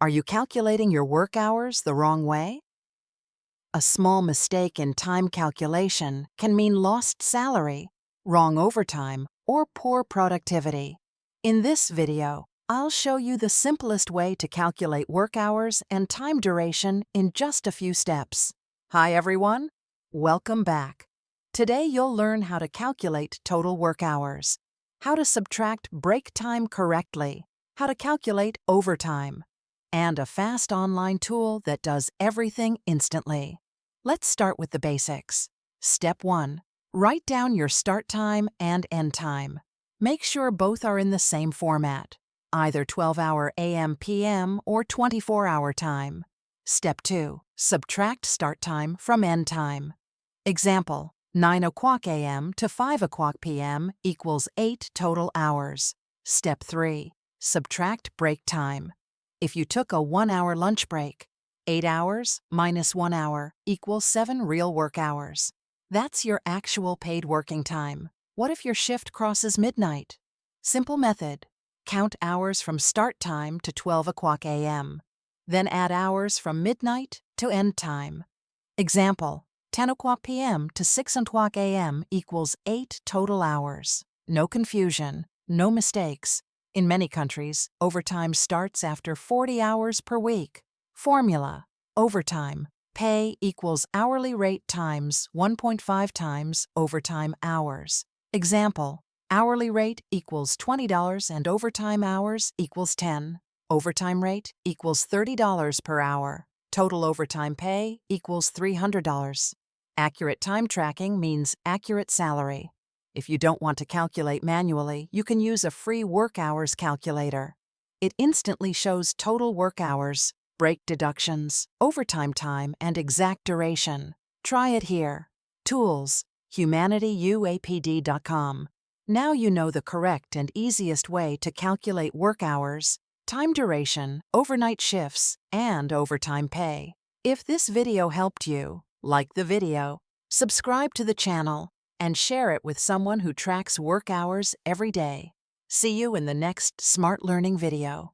Are you calculating your work hours the wrong way? A small mistake in time calculation can mean lost salary, wrong overtime, or poor productivity. In this video, I'll show you the simplest way to calculate work hours and time duration in just a few steps. Hi everyone, welcome back. Today you'll learn how to calculate total work hours, how to subtract break time correctly, how to calculate overtime, and a fast online tool that does everything instantly. Let's start with the basics. Step 1. Write down your start time and end time. Make sure both are in the same format, either 12-hour AM/PM or 24-hour time. Step 2. Subtract start time from end time. Example, 9 o'clock AM to 5 o'clock PM equals 8 total hours. Step 3. Subtract break time. If you took a 1-hour lunch break, 8 hours minus 1 hour equals 7 real work hours. That's your actual paid working time. What if your shift crosses midnight? Simple method. Count hours from start time to 12 o'clock AM. Then add hours from midnight to end time. Example, 10 o'clock PM to 6 o'clock AM equals 8 total hours. No confusion, no mistakes. In many countries, overtime starts after 40 hours per week. Formula: overtime. Pay equals hourly rate times 1.5 times overtime hours. Example, hourly rate equals $20 and overtime hours equals 10. Overtime rate equals $30 per hour. Total overtime pay equals $300. Accurate time tracking means accurate salary. If you don't want to calculate manually, you can use a free work hours calculator. It instantly shows total work hours, break deductions, overtime time, and exact duration. Try it here. Tools, HUMANITYUAPD.com. Now you know the correct and easiest way to calculate work hours, time duration, overnight shifts, and overtime pay. If this video helped you, like the video, subscribe to the channel, and share it with someone who tracks work hours every day. See you in the next Smart Learning video.